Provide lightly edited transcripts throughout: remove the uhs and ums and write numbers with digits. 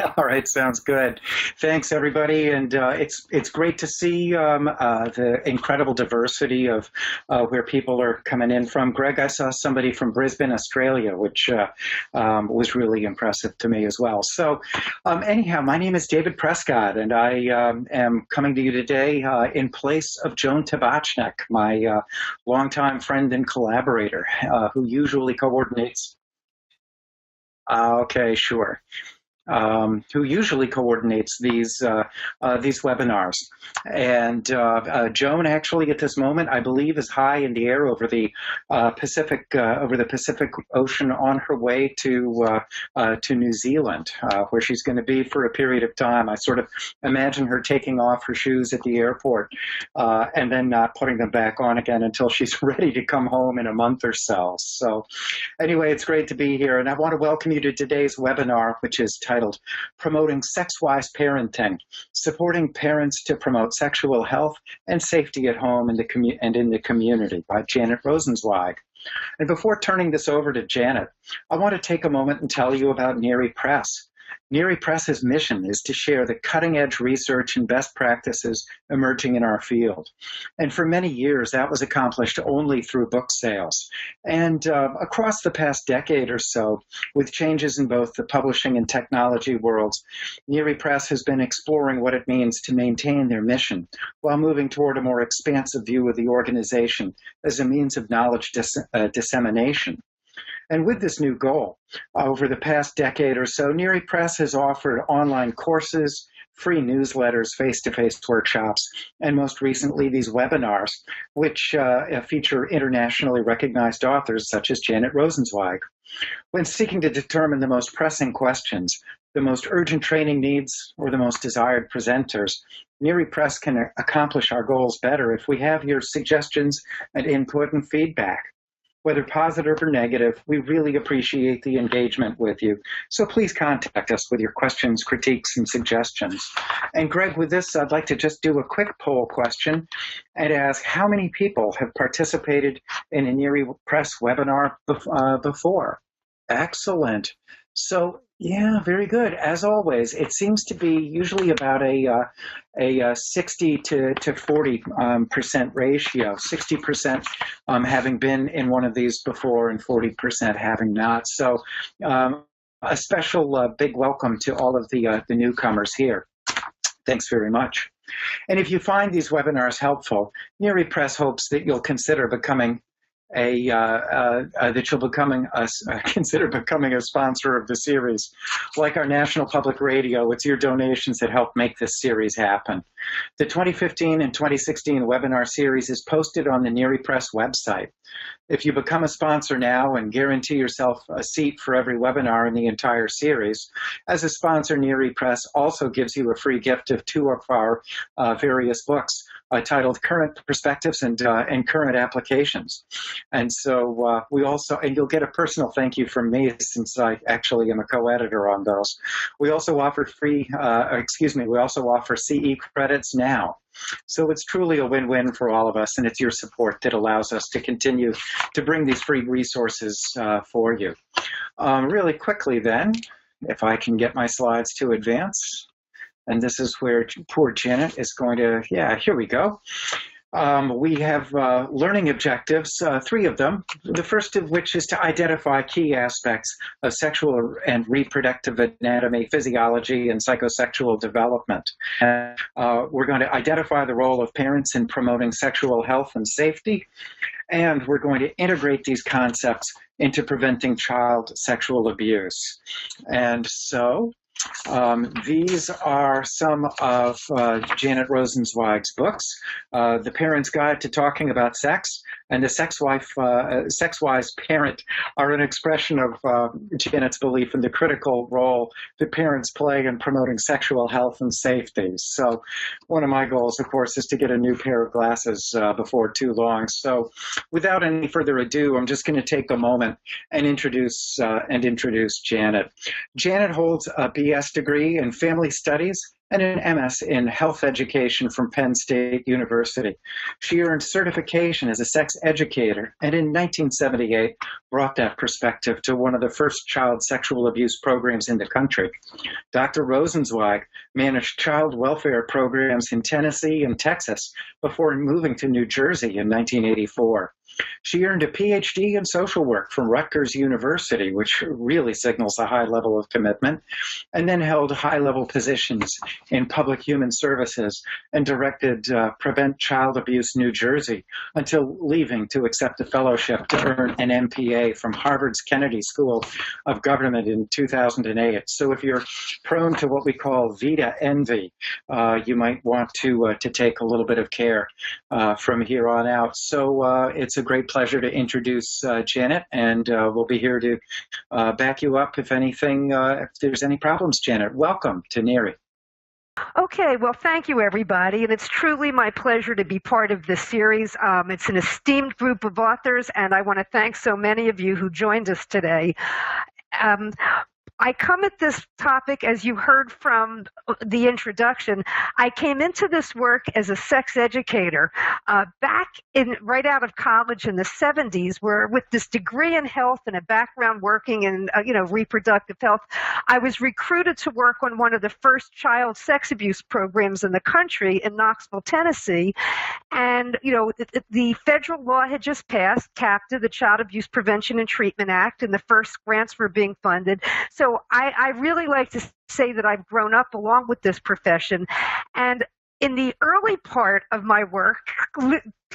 All right, sounds good. Thanks, everybody, and it's great to see the incredible diversity of where people are coming in from. Greg, I saw somebody from Brisbane, Australia, which was really impressive to me as well. So, anyhow, my name is David Prescott, and I am coming to you today in place of Joan Tabachnik, my longtime friend and collaborator, who usually coordinates. Okay, sure. Who usually coordinates these webinars. And Joan, actually, at this moment, I believe, is high in the air over the Pacific Ocean, on her way to New Zealand, where she's going to be for a period of time. I sort of imagine her taking off her shoes at the airport and then not putting them back on again until she's ready to come home in a month or so. So, anyway, it's great to be here, and I want to welcome you to today's webinar, which is titled Promoting Sex-Wise Parenting, Supporting Parents to Promote Sexual Health and Safety at Home and in the Community by Janet Rosenzweig. And before turning this over to Janet, I want to take a moment and tell you about NERI Press. NERI Press's mission is to share the cutting-edge research and best practices emerging in our field. And for many years, that was accomplished only through book sales. And across the past decade or so, with changes in both the publishing and technology worlds, NERI Press has been exploring what it means to maintain their mission while moving toward a more expansive view of the organization as a means of knowledge dissemination. And with this new goal, over the past decade or so, NERI Press has offered online courses, free newsletters, face-to-face workshops, and most recently these webinars, which feature internationally recognized authors such as Janet Rosenzweig. When seeking to determine the most pressing questions, the most urgent training needs, or the most desired presenters, NERI Press can accomplish our goals better if we have your suggestions and input and feedback. Whether positive or negative, we really appreciate the engagement with you. So please contact us with your questions, critiques, and suggestions. And Greg, with this, I'd like to just do a quick poll question and ask how many people have participated in a NERI Press webinar before? Excellent. So, yeah, very good. As always, it seems to be usually about a 60 to 40% ratio, 60% having been in one of these before and 40% having not. So a special big welcome to all of the newcomers here. Thanks very much. And if you find these webinars helpful, NERI Press hopes that you'll consider becoming consider becoming a sponsor of the series. Like our National Public Radio, it's your donations that help make this series happen. The 2015 and 2016 webinar series is posted on the NERI Press website. If you become a sponsor now and guarantee yourself a seat for every webinar in the entire series, as a sponsor, NERI Press also gives you a free gift of 2 of our various books titled Current Perspectives and Current Applications. And so and you'll get a personal thank you from me since I actually am a co-editor on those. We also offer we also offer CE credits now. So it's truly a win-win for all of us, and it's your support that allows us to continue to bring these free resources for you. Really quickly then, if I can get my slides to advance, and this is where poor Janet is going to, yeah, here we go. We have learning objectives, 3 of them, the first of which is to identify key aspects of sexual and reproductive anatomy, physiology, and psychosexual development. We're going to identify the role of parents in promoting sexual health and safety, and we're going to integrate these concepts into preventing child sexual abuse. And so, these are some of Janet Rosenzweig's books, The Parent's Guide to Talking About Sex and The Sex-Wise Parent are an expression of Janet's belief in the critical role that parents play in promoting sexual health and safety. So one of my goals, of course, is to get a new pair of glasses before too long. So without any further ado, I'm just going to take a moment and introduce Janet. Janet holds a BS degree in Family Studies and an MS in Health Education from Penn State University. She earned certification as a sex educator and in 1978 brought that perspective to one of the first child sexual abuse programs in the country. Dr. Rosenzweig managed child welfare programs in Tennessee and Texas before moving to New Jersey in 1984. She earned a PhD in social work from Rutgers University, which really signals a high level of commitment, and then held high-level positions in public human services and directed Prevent Child Abuse New Jersey until leaving to accept a fellowship to earn an MPA from Harvard's Kennedy School of Government in 2008. So if you're prone to what we call Vita envy, you might want to take a little bit of care from here on out. So it's a great pleasure to introduce Janet, and we'll be here to back you up if anything, if there's any problems. Janet, welcome to NERI. Okay, well, thank you, everybody. And it's truly my pleasure to be part of this series. It's an esteemed group of authors, and I want to thank so many of you who joined us today. I come at this topic, as you heard from the introduction, I came into this work as a sex educator back right out of college in the 70s, where with this degree in health and a background working in reproductive health, I was recruited to work on one of the first child sex abuse programs in the country in Knoxville, Tennessee. And, the federal law had just passed, CAPTA, the Child Abuse Prevention and Treatment Act, and the first grants were being funded. So I really like to say that I've grown up along with this profession. And in the early part of my work,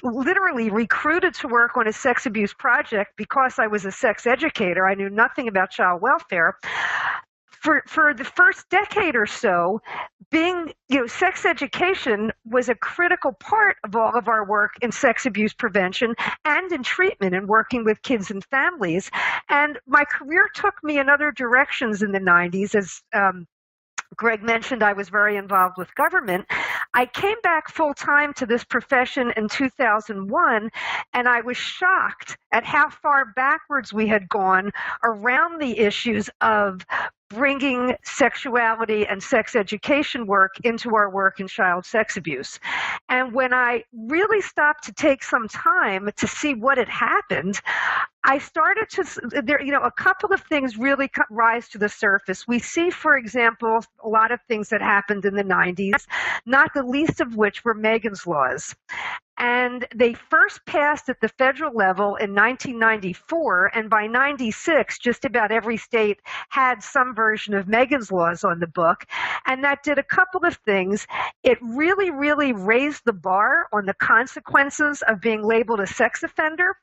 literally recruited to work on a sex abuse project because I was a sex educator. I knew nothing about child welfare. For the first decade or so, sex education was a critical part of all of our work in sex abuse prevention and in treatment and working with kids and families. And my career took me in other directions in the 90s. As Greg mentioned, I was very involved with government. I came back full-time to this profession in 2001, and I was shocked at how far backwards we had gone around the issues of bringing sexuality and sex education work into our work in child sex abuse. And when I really stopped to take some time to see what had happened, I started to, a couple of things really rise to the surface. We see, for example, a lot of things that happened in the 90s, not the least of which were Megan's laws. And they first passed at the federal level in 1994, and by 96, just about every state had some version of Megan's laws on the book. And that did a couple of things. It really, really raised the bar on the consequences of being labeled a sex offender,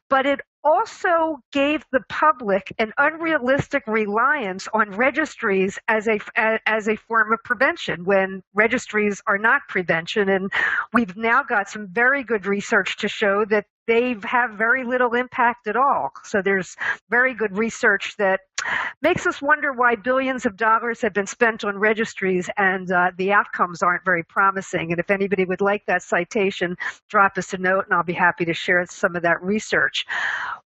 but it also gave the public an unrealistic reliance on registries as a form of prevention when registries are not prevention. And we've now got some very good research to show that they have very little impact at all. So there's very good research that makes us wonder why billions of dollars have been spent on registries and the outcomes aren't very promising. And if anybody would like that citation, drop us a note and I'll be happy to share some of that research.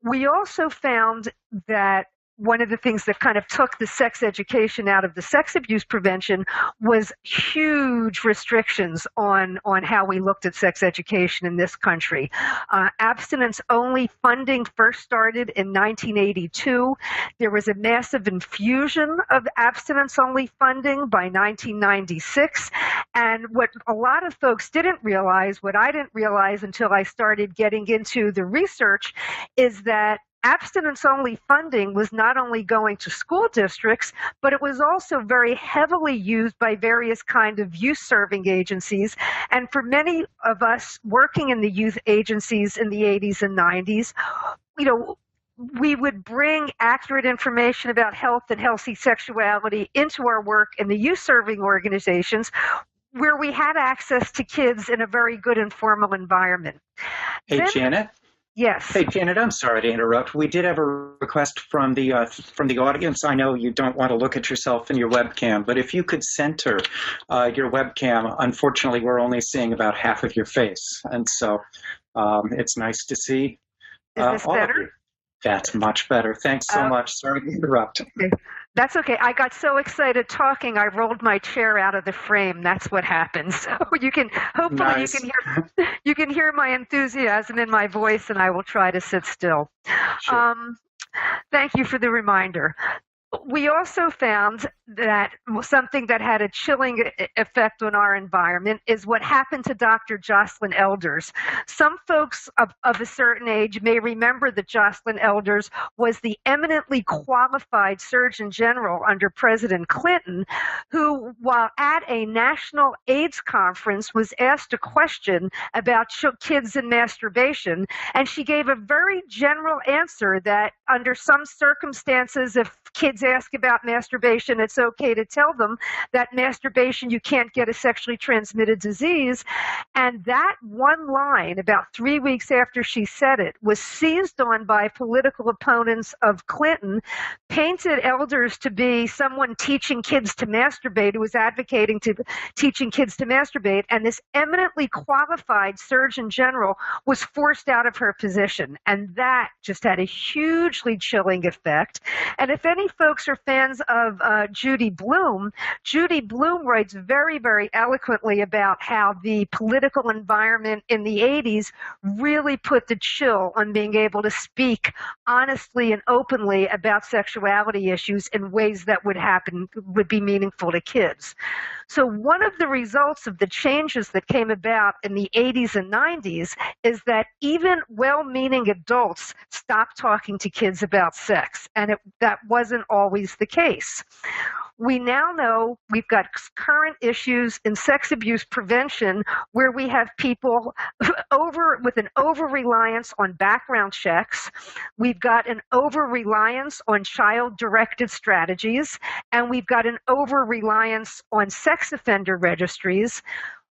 We also found that one of the things that kind of took the sex education out of the sex abuse prevention was huge restrictions on how we looked at sex education in this country. Abstinence-only funding first started in 1982. There was a massive infusion of abstinence-only funding by 1996. And what a lot of folks didn't realize, what I didn't realize until I started getting into the research, is that abstinence-only funding was not only going to school districts, but it was also very heavily used by various kind of youth-serving agencies. And for many of us working in the youth agencies in the 80s and 90s, we would bring accurate information about health and healthy sexuality into our work in the youth-serving organizations where we had access to kids in a very good informal environment. Hey, Janet? Yes. Hey, Janet, I'm sorry to interrupt. We did have a request from the audience. I know you don't want to look at yourself in your webcam, but if you could center your webcam, unfortunately, we're only seeing about half of your face. And so it's nice to see Is this all better? of you. That's much better. Thanks so much. Sorry to interrupt. Okay. That's okay. I got so excited talking, I rolled my chair out of the frame. That's what happened. So you can, hopefully, Nice. you can hear my enthusiasm in my voice, and I will try to sit still. Sure. Um, Thank you for the reminder. We also found that something that had a chilling effect on our environment is what happened to Dr. Jocelyn Elders. Some folks of a certain age may remember that Jocelyn Elders was the eminently qualified Surgeon General under President Clinton, who, while at a national AIDS conference, was asked a question about kids and masturbation, and she gave a very general answer that under some circumstances, if kids ask about masturbation, it's okay to tell them that masturbation, you can't get a sexually transmitted disease. And that one line, about 3 weeks after she said it, was seized on by political opponents of Clinton, painted Elders to be someone teaching kids to masturbate, who was advocating to teaching kids to masturbate, and this eminently qualified Surgeon General was forced out of her position. And that just had a hugely chilling effect. And if any folks are fans of Judy Blume writes very, very eloquently about how the political environment in the 80s really put the chill on being able to speak honestly and openly about sexuality issues in ways that would be meaningful to kids. So one of the results of the changes that came about in the 80s and 90s is that even well-meaning adults stopped talking to kids about sex, and that wasn't always the case. We now know we've got current issues in sex abuse prevention where we have people with an over-reliance on background checks. We've got an over-reliance on child-directed strategies, and we've got an over-reliance on sex offender registries.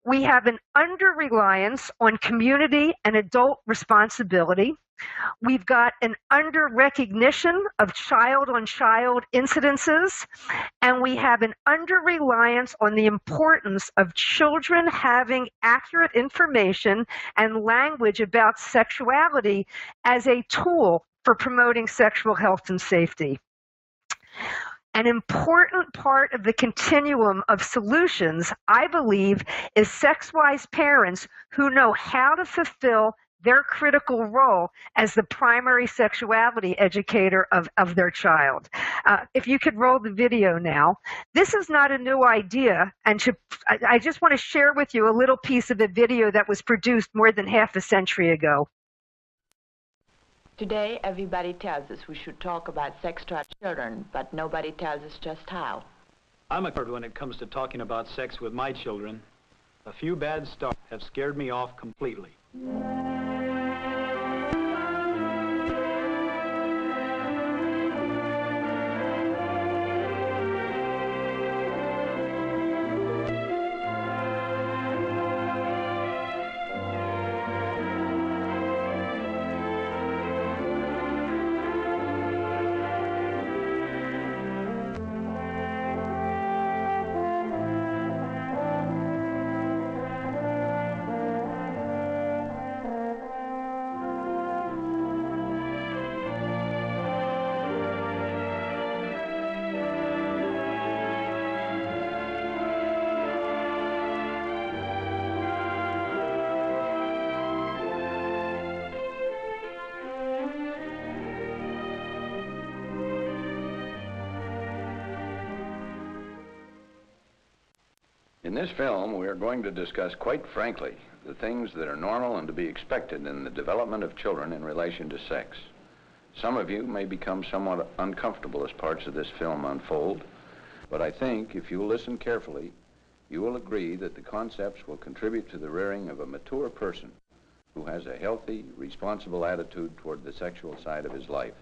We have an under-reliance on community and adult responsibility. We've got an under-recognition of child-on-child incidences, and we have an under-reliance on the importance of children having accurate information and language about sexuality as a tool for promoting sexual health and safety. An important part of the continuum of solutions, I believe, is sex-wise parents who know how to fulfill their critical role as the primary sexuality educator of their child. If you could roll the video now. This is not a new idea, and I just want to share with you a little piece of a video that was produced more than half a century ago. Today, everybody tells us we should talk about sex to our children, but nobody tells us just how. I'm a coward when it comes to talking about sex with my children. A few bad starts have scared me off completely. In this film, we are going to discuss quite frankly the things that are normal and to be expected in the development of children in relation to sex. Some of you may become somewhat uncomfortable as parts of this film unfold, but I think if you listen carefully, you will agree that the concepts will contribute to the rearing of a mature person who has a healthy, responsible attitude toward the sexual side of his life.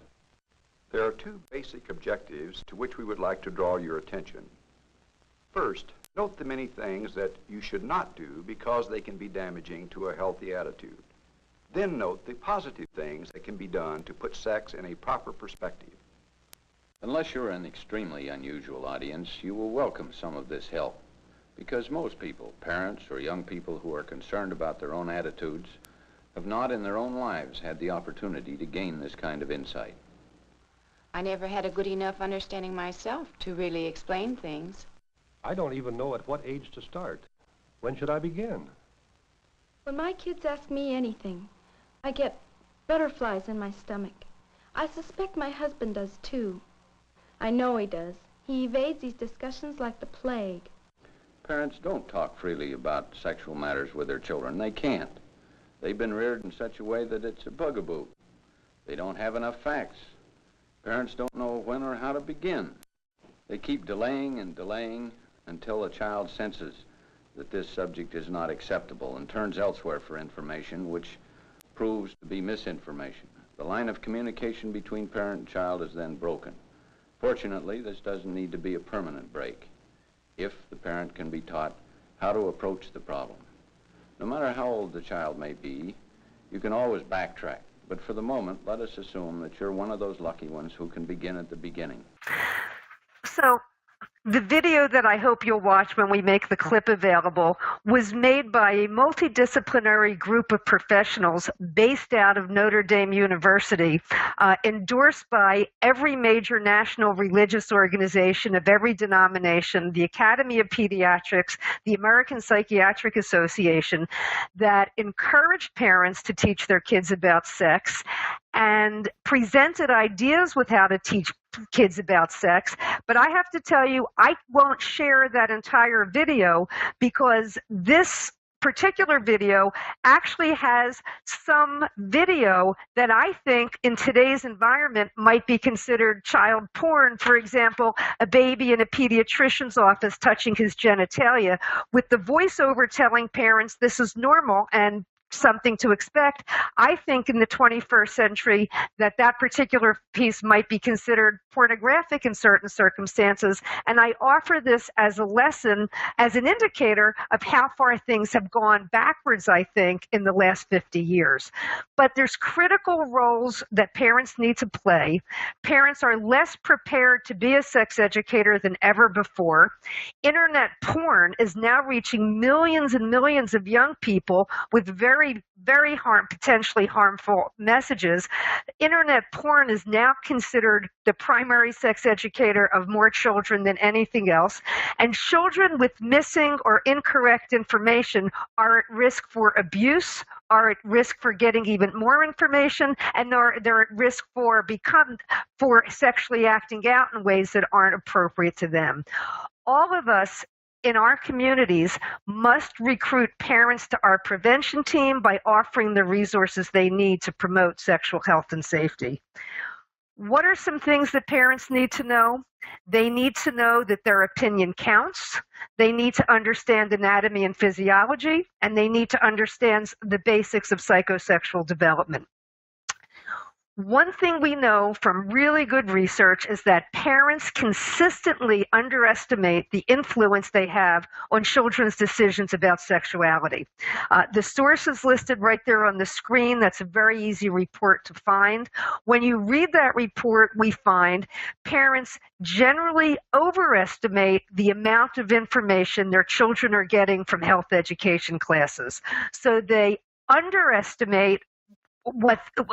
There are two basic objectives to which we would like to draw your attention. First, note the many things that you should not do because they can be damaging to a healthy attitude. Then note the positive things that can be done to put sex in a proper perspective. Unless you're an extremely unusual audience, you will welcome some of this help, because most people, parents or young people who are concerned about their own attitudes, have not in their own lives had the opportunity to gain this kind of insight. I never had a good enough understanding myself to really explain things. I don't even know at what age to start. When should I begin? When my kids ask me anything, I get butterflies in my stomach. I suspect my husband does too. I know he does. He evades these discussions like the plague. Parents don't talk freely about sexual matters with their children. They can't. They've been reared in such a way that it's a bugaboo. They don't have enough facts. Parents don't know when or how to begin. They keep delaying and delaying until a child senses that this subject is not acceptable and turns elsewhere for information, which proves to be misinformation. The line of communication between parent and child is then broken. Fortunately, this doesn't need to be a permanent break if the parent can be taught how to approach the problem. No matter how old the child may be, you can always backtrack. But for the moment, let us assume that you're one of those lucky ones who can begin at the beginning. So the video that I hope you'll watch when we make the clip available was made by a multidisciplinary group of professionals based out of Notre Dame University, endorsed by every major national religious organization of every denomination, the Academy of Pediatrics, the American Psychiatric Association, that encouraged parents to teach their kids about sex and presented ideas with how to teach kids about sex. But I have to tell you, I won't share that entire video because this particular video actually has some video that I think in today's environment might be considered child porn. For example, a baby in a pediatrician's office touching his genitalia with the voiceover telling parents this is normal and something to expect. I think in the 21st century that particular piece might be considered pornographic in certain circumstances. And I offer this as a lesson, as an indicator of how far things have gone backwards, I think, in the last 50 years. But there's critical roles that parents need to play. Parents are less prepared to be a sex educator than ever before. Internet porn is now reaching millions and millions of young people with very, very potentially harmful messages. Internet porn is now considered the primary sex educator of more children than anything else. And children with missing or incorrect information are at risk for abuse, are at risk for getting even more information, and they're at risk for sexually acting out in ways that aren't appropriate to them. All of us in our communities must recruit parents to our prevention team by offering the resources they need to promote sexual health and safety. What are some things that parents need to know? They need to know that their opinion counts. They need to understand anatomy and physiology, and they need to understand the basics of psychosexual development. One thing we know from really good research is that parents consistently underestimate the influence they have on children's decisions about sexuality. The source is listed right there on the screen. That's a very easy report to find. When you read that report, we find parents generally overestimate the amount of information their children are getting from health education classes. So they underestimate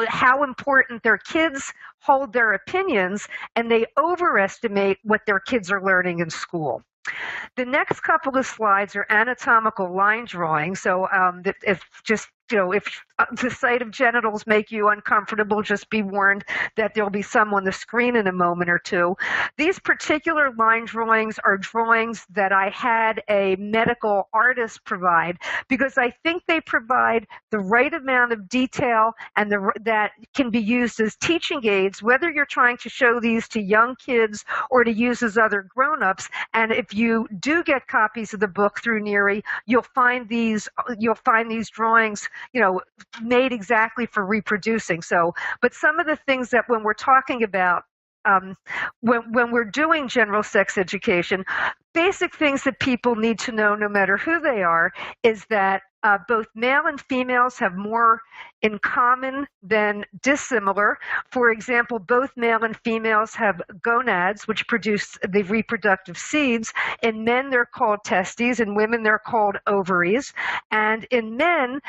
how important their kids hold their opinions, and they overestimate what their kids are learning in school. The next couple of slides are anatomical line drawing. So if the sight of genitals make you uncomfortable, just be warned that there'll be some on the screen in a moment or two. These particular line drawings are drawings that I had a medical artist provide because I think they provide the right amount of detail and that can be used as teaching aids, whether you're trying to show these to young kids or to use as other grown-ups. And if you do get copies of the book through NERI, you'll find these drawings, made exactly for reproducing. So, but some of the things that when we're talking about when we're doing general sex education, basic things that people need to know no matter who they are is that both male and females have more in common than dissimilar. For example, both male and females have gonads, which produce the reproductive seeds. In men, they're called testes. In women, they're called ovaries. And in men,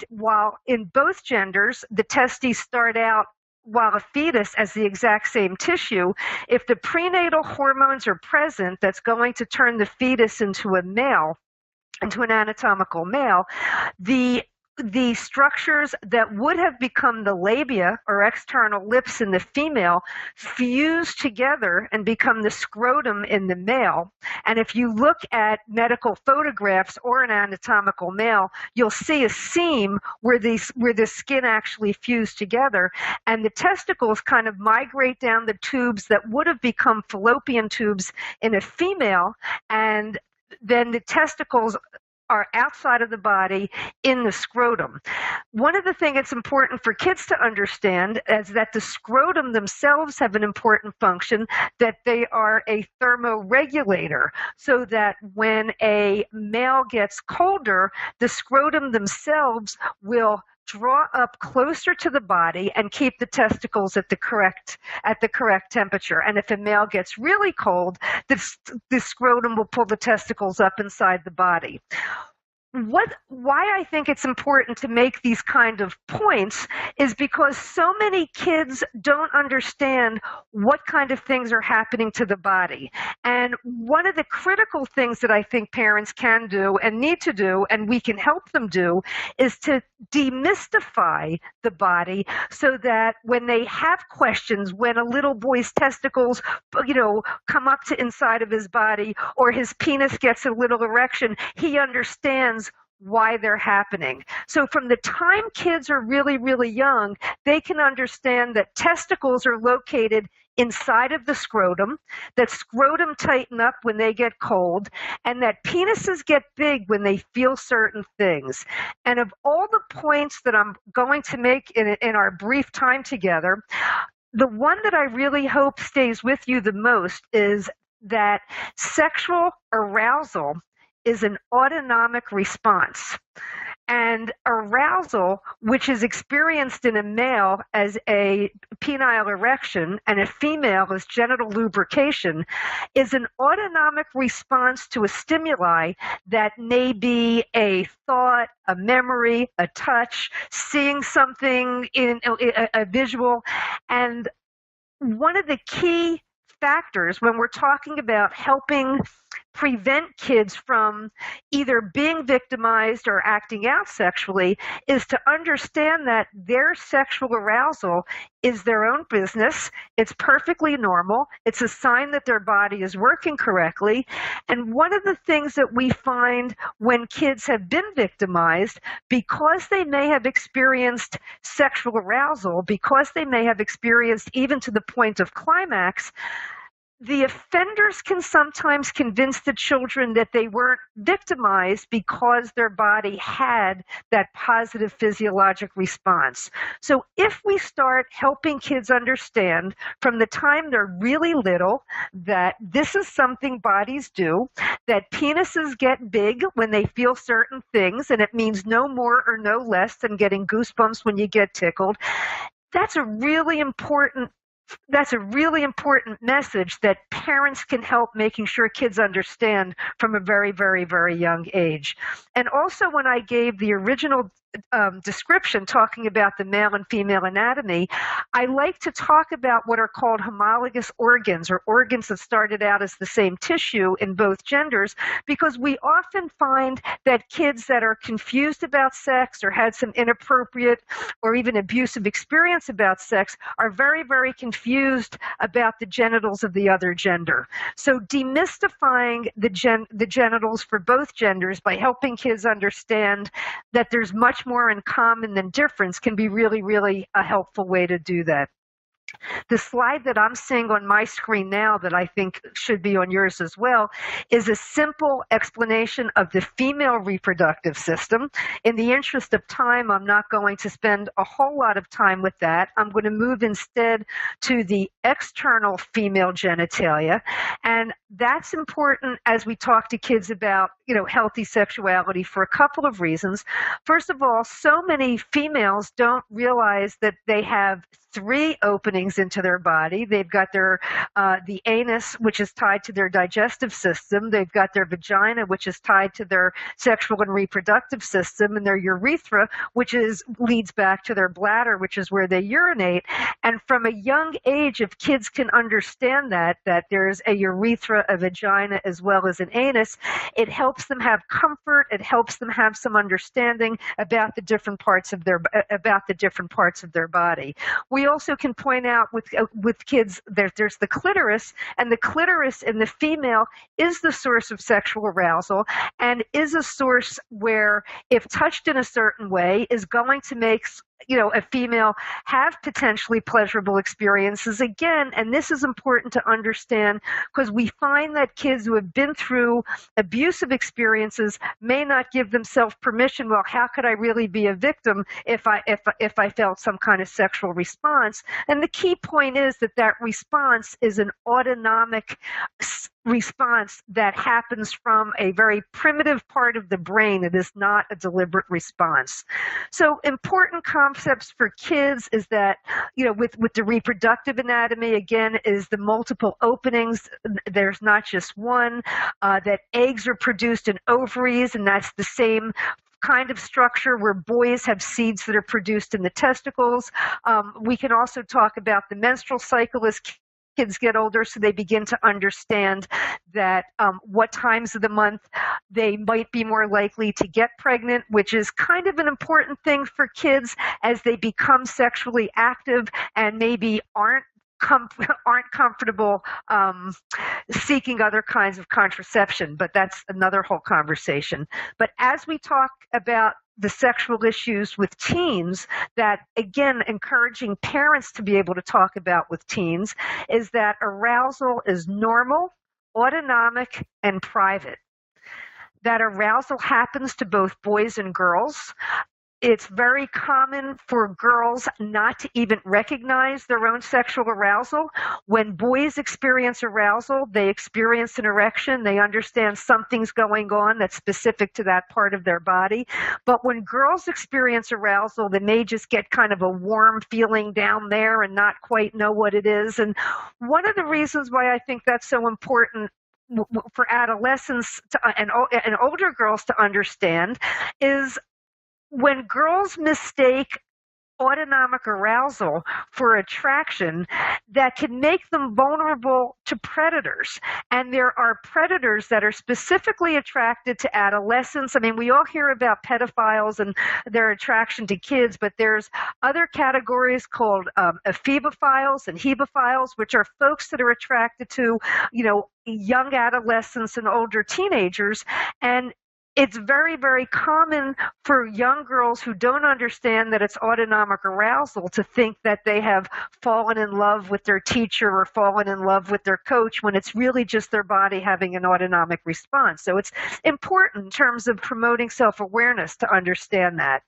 while in both genders, the testes start out while a fetus as the exact same tissue, if the prenatal hormones are present, that's going to turn the fetus into a male, into an anatomical male, the structures that would have become the labia or external lips in the female fuse together and become the scrotum in the male. And if you look at medical photographs or an anatomical male, you'll see a seam where the skin actually fused together, and the testicles kind of migrate down the tubes that would have become fallopian tubes in a female, and then the testicles are outside of the body in the scrotum. One of the things that's important for kids to understand is that the scrotum themselves have an important function, that they are a thermoregulator, so that when a male gets colder, the scrotum themselves will draw up closer to the body and keep the testicles at the correct temperature. And if a male gets really cold, the scrotum will pull the testicles up inside the body. Why I think it's important to make these kind of points is because so many kids don't understand what kind of things are happening to the body. And one of the critical things that I think parents can do and need to do, and we can help them do, is to demystify the body so that when they have questions, when a little boy's testicles, come up to inside of his body, or his penis gets a little erection, he understands why they're happening. So from the time kids are really, really young, they can understand that testicles are located inside of the scrotum, that scrotum tighten up when they get cold, and that penises get big when they feel certain things. And of all the points that I'm going to make in our brief time together, the one that I really hope stays with you the most is that sexual arousal is an autonomic response. And arousal, which is experienced in a male as a penile erection and a female as genital lubrication, is an autonomic response to a stimuli that may be a thought, a memory, a touch, seeing something in a visual. And one of the key factors when we're talking about helping prevent kids from either being victimized or acting out sexually is to understand that their sexual arousal is their own business. It's perfectly normal. It's a sign that their body is working correctly. And one of the things that we find when kids have been victimized, because they may have experienced sexual arousal, because they may have experienced even to the point of climax, the offenders can sometimes convince the children that they weren't victimized because their body had that positive physiologic response. So if we start helping kids understand from the time they're really little that this is something bodies do, that penises get big when they feel certain things, and it means no more or no less than getting goosebumps when you get tickled, that's a really important message that parents can help making sure kids understand from a very, very, very young age. And also when I gave the original description talking about the male and female anatomy, I like to talk about what are called homologous organs, or organs that started out as the same tissue in both genders, because we often find that kids that are confused about sex or had some inappropriate or even abusive experience about sex are very, very confused about the genitals of the other gender. So demystifying the genitals for both genders by helping kids understand that there's much more in common than difference can be really, really a helpful way to do that. The slide that I'm seeing on my screen now that I think should be on yours as well is a simple explanation of the female reproductive system. In the interest of time, I'm not going to spend a whole lot of time with that. I'm going to move instead to the external female genitalia. And that's important as we talk to kids about, healthy sexuality for a couple of reasons. First of all, so many females don't realize that they have 3 openings openings into their body. They've got their the anus, which is tied to their digestive system. They've got their vagina, which is tied to their sexual and reproductive system, and their urethra, which leads back to their bladder, which is where they urinate. And from a young age, if kids can understand that there's a urethra, a vagina, as well as an anus, it helps them have comfort. It helps them have some understanding about the different parts of their body. We also can point out with kids there's the clitoris, and the clitoris in the female is the source of sexual arousal, and is a source where, if touched in a certain way, is going to make a female have potentially pleasurable experiences again. And this is important to understand, because we find that kids who have been through abusive experiences may not give themselves permission. Well, how could I really be a victim if I felt some kind of sexual response? And the key point is that response is an autonomic response that happens from a very primitive part of the brain. It is not a deliberate response. So important concepts for kids is that, with the reproductive anatomy, again, is the multiple openings. There's not just one, that eggs are produced in ovaries, and that's the same kind of structure where boys have seeds that are produced in the testicles. We can also talk about the menstrual cycle as kids get older, so they begin to understand that what times of the month they might be more likely to get pregnant, which is kind of an important thing for kids as they become sexually active and maybe aren't comfortable seeking other kinds of contraception, but that's another whole conversation. But as we talk about the sexual issues with teens, that again, encouraging parents to be able to talk about with teens, is that arousal is normal, autonomic, and private. That arousal happens to both boys and girls. It's very common for girls not to even recognize their own sexual arousal. When boys experience arousal, they experience an erection. They understand something's going on that's specific to that part of their body. But when girls experience arousal, they may just get kind of a warm feeling down there and not quite know what it is. And one of the reasons why I think that's so important for adolescents and older girls to understand is when girls mistake autonomic arousal for attraction, that can make them vulnerable to predators. And there are predators that are specifically attracted to adolescents. I mean, we all hear about pedophiles and their attraction to kids, but there's other categories called ephebophiles and hebophiles, which are folks that are attracted to, young adolescents and older teenagers. And it's very, very common for young girls who don't understand that it's autonomic arousal to think that they have fallen in love with their teacher or fallen in love with their coach, when it's really just their body having an autonomic response. So it's important in terms of promoting self-awareness to understand that.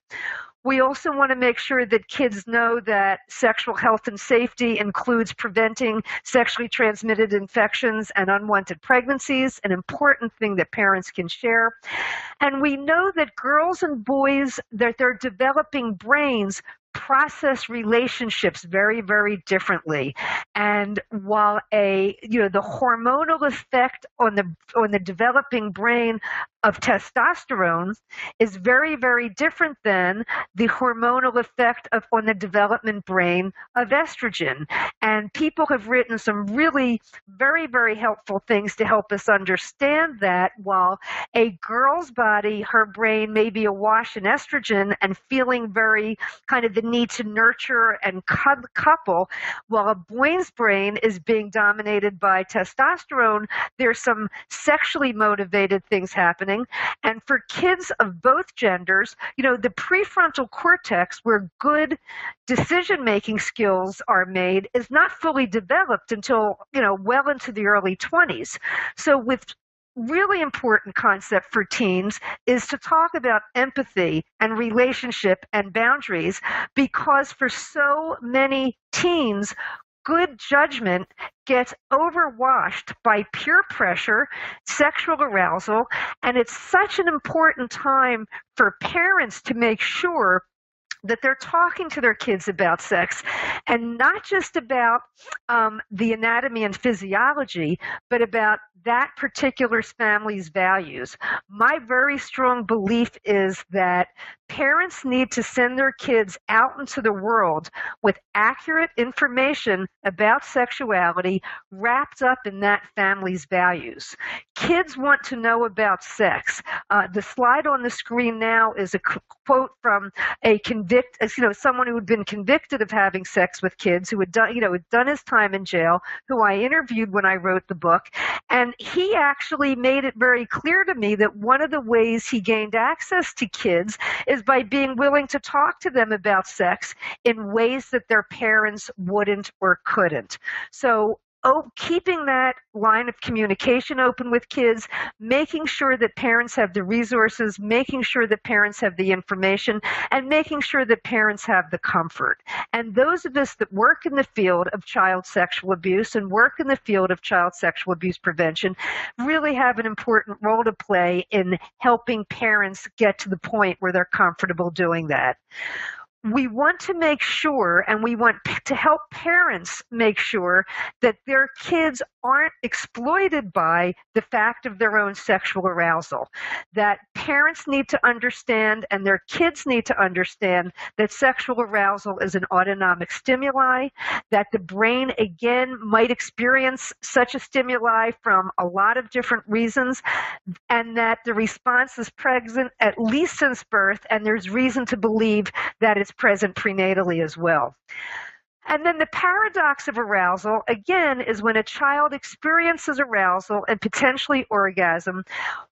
We also want to make sure that kids know that sexual health and safety includes preventing sexually transmitted infections and unwanted pregnancies, an important thing that parents can share. And we know that girls and boys, that their developing brains process relationships very, very differently. And while the hormonal effect on the developing brain of testosterone is very, very different than the hormonal effect on the development brain of estrogen. And people have written some really very, very helpful things to help us understand that while a girl's body, her brain may be awash in estrogen and feeling very kind of the need to nurture and couple, while a boy's brain is being dominated by testosterone, there's some sexually motivated things happening. And for kids of both genders, the prefrontal cortex, where good decision-making skills are made, is not fully developed until, well into the early 20s. So with really important concept for teens is to talk about empathy and relationship and boundaries, because for so many teens, good judgment gets overwashed by peer pressure, sexual arousal, and it's such an important time for parents to make sure that they're talking to their kids about sex, and not just about the anatomy and physiology, but about that particular family's values. My very strong belief is that parents need to send their kids out into the world with accurate information about sexuality wrapped up in that family's values. Kids want to know about sex. The slide on the screen now is a quote from someone who had been convicted of having sex with kids, who had done his time in jail, who I interviewed when I wrote the book. And he actually made it very clear to me that one of the ways he gained access to kids is by being willing to talk to them about sex in ways that their parents wouldn't or couldn't. So keeping that line of communication open with kids, making sure that parents have the resources, making sure that parents have the information, and making sure that parents have the comfort. And those of us that work in the field of child sexual abuse and work in the field of child sexual abuse prevention really have an important role to play in helping parents get to the point where they're comfortable doing that. We want to make sure, and we want to help parents make sure, that their kids aren't exploited by the fact of their own sexual arousal. That parents need to understand, and their kids need to understand, that sexual arousal is an autonomic stimuli, that the brain, again, might experience such a stimuli from a lot of different reasons, and that the response is present at least since birth, and there's reason to believe that it's present prenatally as well. And then the paradox of arousal, again, is when a child experiences arousal and potentially orgasm,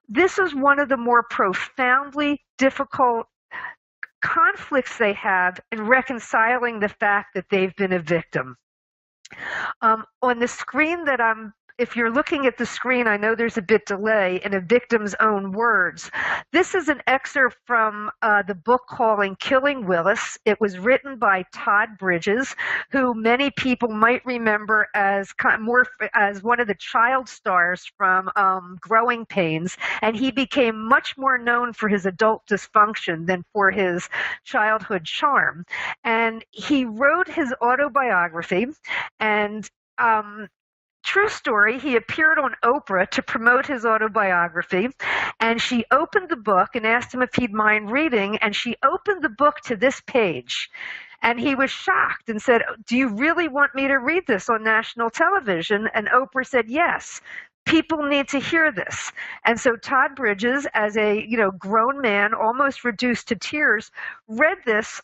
this is one of the more profoundly difficult conflicts they have in reconciling the fact that they've been a victim. On the screen that if you're looking at the screen, I know there's a bit delay, in a victim's own words. This is an excerpt from the book called Killing Willis. It was written by Todd Bridges, who many people might remember as one of the child stars from Growing Pains, and he became much more known for his adult dysfunction than for his childhood charm. And he wrote his autobiography, and true story, he appeared on Oprah to promote his autobiography, and she opened the book and asked him if he'd mind reading, and she opened the book to this page. And he was shocked and said, "Do you really want me to read this on national television?" And Oprah said, "Yes. People need to hear this." And so Todd Bridges, as a grown man, almost reduced to tears, read this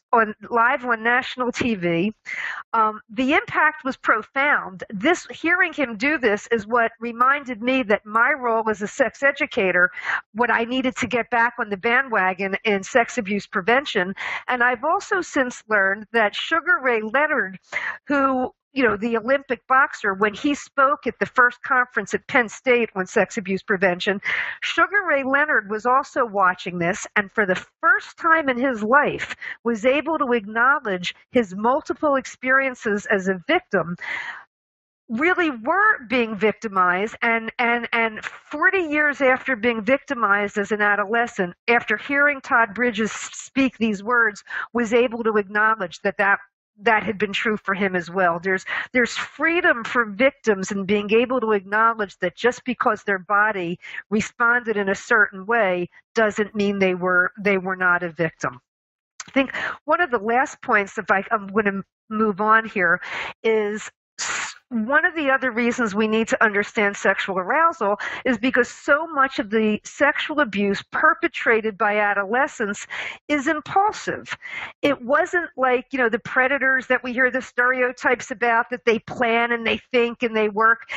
live on national TV. The impact was profound. Hearing him do this is what reminded me that my role as a sex educator, what I needed to get back on the bandwagon in sex abuse prevention. And I've also since learned that Sugar Ray Leonard, who the Olympic boxer, when he spoke at the first conference at Penn State on sex abuse prevention, Sugar Ray Leonard was also watching this, and for the first time in his life was able to acknowledge his multiple experiences as a victim, really were being victimized, and 40 years after being victimized as an adolescent, after hearing Todd Bridges speak these words, was able to acknowledge that had been true for him as well. There's freedom for victims in being able to acknowledge that just because their body responded in a certain way doesn't mean they were not a victim. I think one of the last points, I'm going to move on here, is one of the other reasons we need to understand sexual arousal is because so much of the sexual abuse perpetrated by adolescents is impulsive. It wasn't like, the predators that we hear the stereotypes about, that they plan and they think and they work.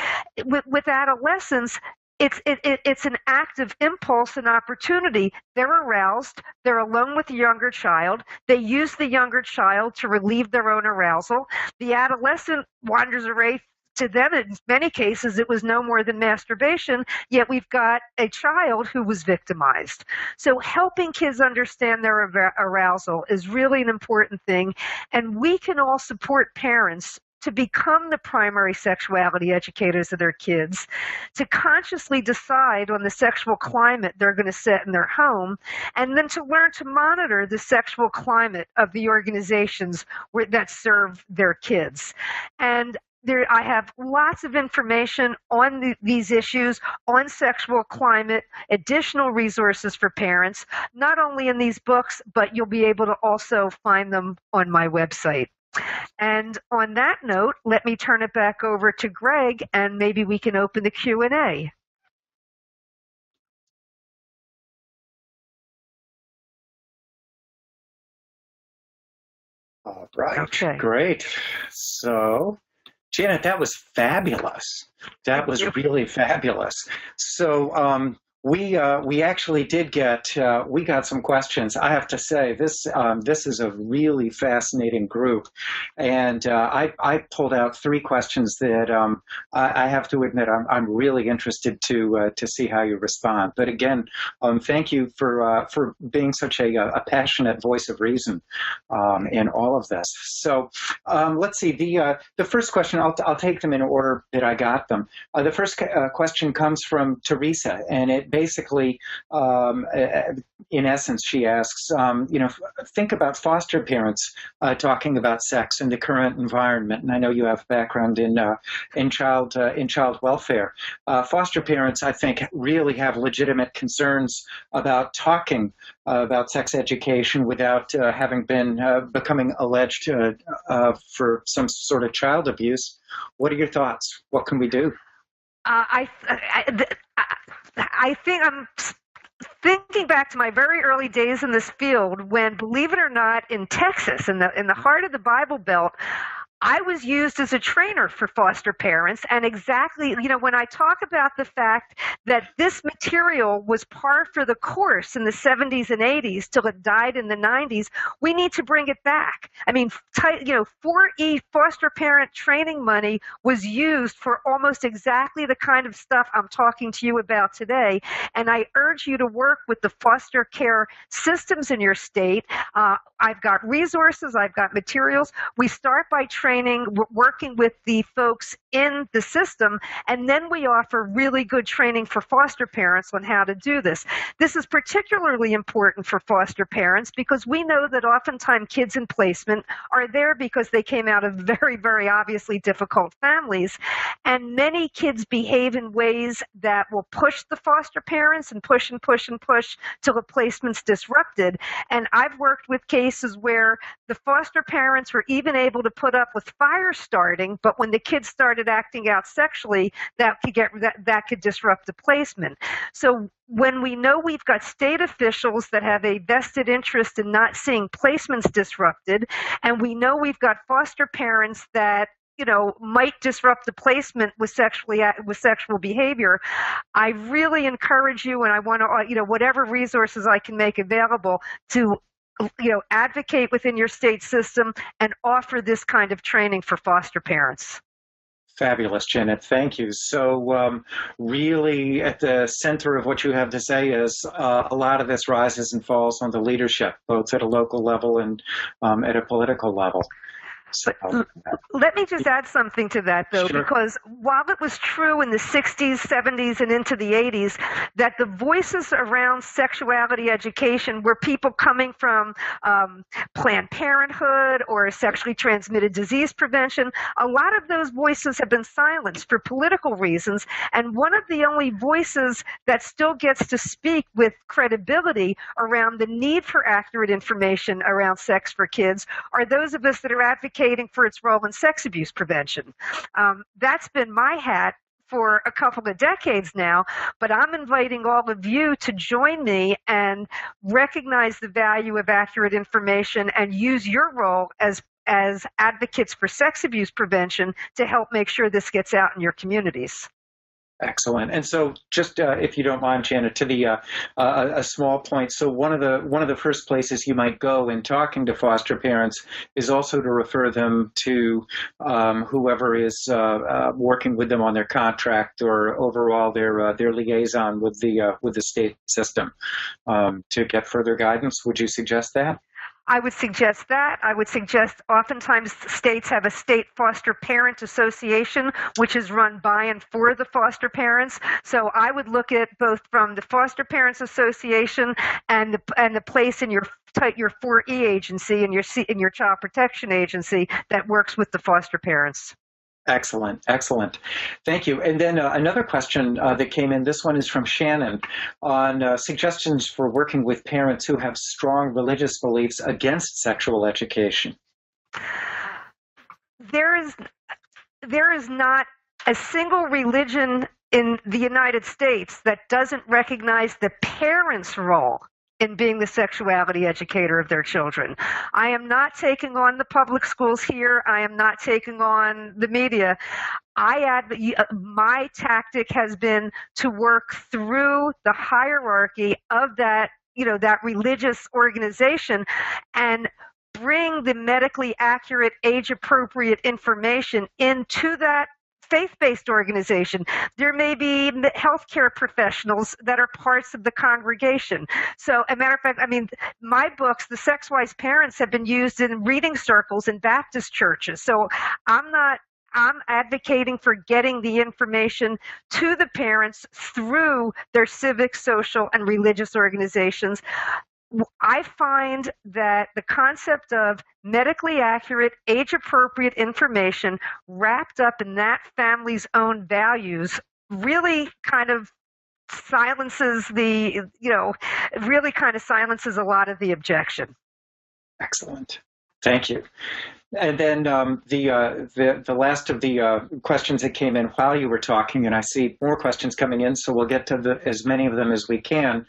With adolescents, it's an act of impulse and opportunity. They're aroused. They're alone with the younger child. They use the younger child to relieve their own arousal. The adolescent wanders away. To them, in many cases, it was no more than masturbation, yet we've got a child who was victimized. So helping kids understand their arousal is really an important thing, and we can all support parents to become the primary sexuality educators of their kids, to consciously decide on the sexual climate they're going to set in their home, and then to learn to monitor the sexual climate of the organizations that serve their kids. And I have lots of information on these issues, on sexual climate, additional resources for parents, not only in these books, but you'll be able to also find them on my website. And on that note, let me turn it back over to Greg, and maybe we can open the Q&A. All right, okay. Great. So, Janet, that was fabulous. That was really fabulous. So we actually did get we got some questions. I have to say this is a really fascinating group, and I pulled out 3 questions that I have to admit I'm really interested to see how you respond. But again, thank you for being such a passionate voice of reason in all of this. So let's see. The first question, I'll take them in order that I got them. The first question comes from Teresa, and it basically, in essence, she asks, think about foster parents talking about sex in the current environment. And I know you have background in child welfare. Foster parents, I think, really have legitimate concerns about talking about sex education without having been becoming alleged for some sort of child abuse. What are your thoughts? What can we do? I think I'm thinking back to my very early days in this field when, believe it or not, in Texas, in the heart of the Bible Belt, I was used as a trainer for foster parents. And exactly, when I talk about the fact that this material was par for the course in the 70s and 80s till it died in the 90s, we need to bring it back. I mean, 4E foster parent training money was used for almost exactly the kind of stuff I'm talking to you about today. And I urge you to work with the foster care systems in your state. I've got resources, I've got materials. We start by training, working with the folks in the system, and then we offer really good training for foster parents on how to do this. This is particularly important for foster parents because we know that oftentimes kids in placement are there because they came out of very, very obviously difficult families, and many kids behave in ways that will push the foster parents and push and push and push till the placement's disrupted. And I've worked with cases where the foster parents were even able to put up with fire starting, but when the kids started acting out sexually, that could disrupt the placement. So when we know we've got state officials that have a vested interest in not seeing placements disrupted, and we know we've got foster parents that might disrupt the placement with sexual behavior, I really encourage you, and I want to, whatever resources I can make available to advocate within your state system and offer this kind of training for foster parents. Fabulous, Janet. Thank you. So really at the center of what you have to say is a lot of this rises and falls on the leadership, both at a local level and at a political level. So, let me just add something to that, though, sure. Because while it was true in the 60s, 70s, and into the 80s that the voices around sexuality education were people coming from Planned Parenthood or sexually transmitted disease prevention, a lot of those voices have been silenced for political reasons. And one of the only voices that still gets to speak with credibility around the need for accurate information around sex for kids are those of us that are advocating for its role in sex abuse prevention. That's been my hat for a couple of decades now, but I'm inviting all of you to join me and recognize the value of accurate information and use your role as advocates for sex abuse prevention to help make sure this gets out in your communities. Excellent. And so, just if you don't mind, Janet, to the a small point. So one of the first places you might go in talking to foster parents is also to refer them to whoever is working with them on their contract or overall their liaison with the state system to get further guidance. Would you suggest that? I would suggest that. I would suggest oftentimes states have a state foster parent association, which is run by and for the foster parents. So I would look at both from the foster parents association and the place in your 4E agency and your child protection agency that works with the foster parents. Excellent, excellent. Thank you. And then another question that came in, this one is from Shannon, on suggestions for working with parents who have strong religious beliefs against sexual education. There is not a single religion in the United States that doesn't recognize the parents' role in being the sexuality educator of their children. I am not taking on the public schools here. I am not taking on the media. My tactic has been to work through the hierarchy of that religious organization and bring the medically accurate, age-appropriate information into that faith-based organization. There may be healthcare professionals that are parts of the congregation. So, as a matter of fact, my books, The Sex-Wise Parents, have been used in reading circles in Baptist churches. So I'm advocating for getting the information to the parents through their civic, social, and religious organizations. I find that the concept of medically accurate, age-appropriate information wrapped up in that family's own values really kind of silences a lot of the objection. Excellent. Thank you. And then the last of the questions that came in while you were talking, and I see more questions coming in, so we'll get to as many of them as we can.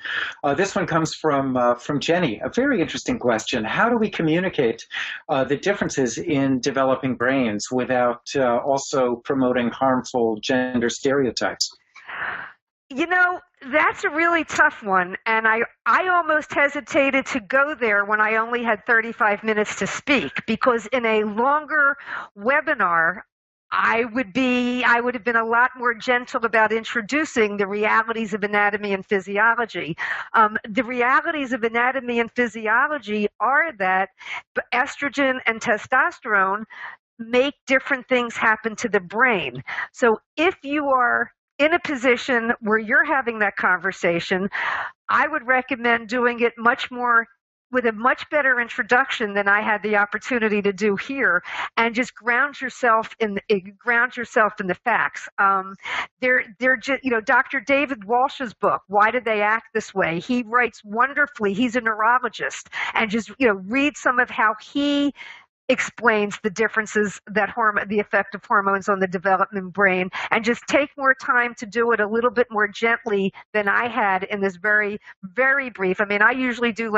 This one comes from Jenny, a very interesting question. How do we communicate the differences in developing brains without also promoting harmful gender stereotypes? That's a really tough one, and I almost hesitated to go there when I only had 35 minutes to speak, because in a longer webinar, I would have been a lot more gentle about introducing the realities of anatomy and physiology. The realities of anatomy and physiology are that estrogen and testosterone make different things happen to the brain. So if you are in a position where you're having that conversation, I would recommend doing it with a much better introduction than I had the opportunity to do here, and just ground yourself in the facts. Dr. David Walsh's book, Why Did They Act This Way? He writes wonderfully. He's a neurologist, and just read some of how he explains the differences the effect of hormones on the development brain, and just take more time to do it a little bit more gently than I had in this very, very brief. I usually do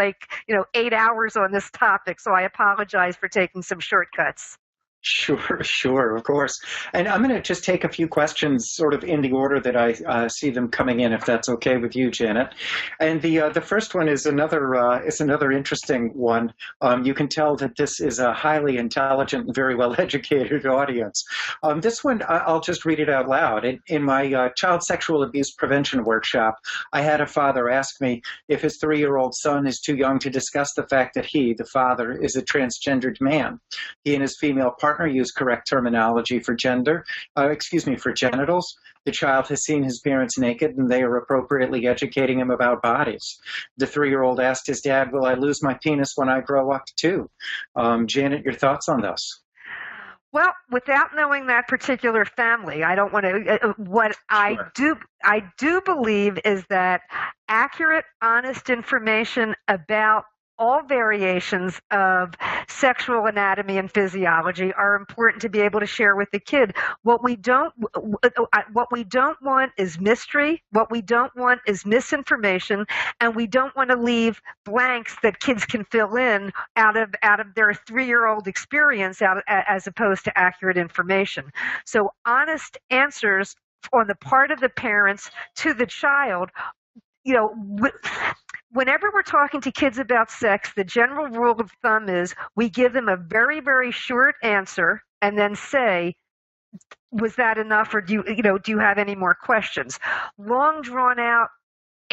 8 hours on this topic, so I apologize for taking some shortcuts. Sure, of course. And I'm going to just take a few questions sort of in the order that I see them coming in, if that's okay with you, Janet. And the first one is another interesting one. You can tell that this is a highly intelligent and very well-educated audience. This one, I'll just read it out loud. In my child sexual abuse prevention workshop, I had a father ask me if his 3-year-old son is too young to discuss the fact that he, the father, is a transgendered man. He and his female partner use correct terminology for genitals. The child has seen his parents naked, and they are appropriately educating him about bodies. The 3-year-old asked his dad, "Will I lose my penis when I grow up too?" Janet, your thoughts on this? Well, without knowing that particular family, I don't want to. Sure. I do believe is that accurate, honest information about all variations of sexual anatomy and physiology are important to be able to share with the kid. What we don't want is mystery. What we don't want is misinformation, and we don't want to leave blanks that kids can fill in out of their 3-year-old experience, as opposed to accurate information. So honest answers on the part of the parents to the child. Whenever we're talking to kids about sex, the general rule of thumb is we give them a very, very short answer and then say, was that enough, or do you have any more questions? Long, drawn out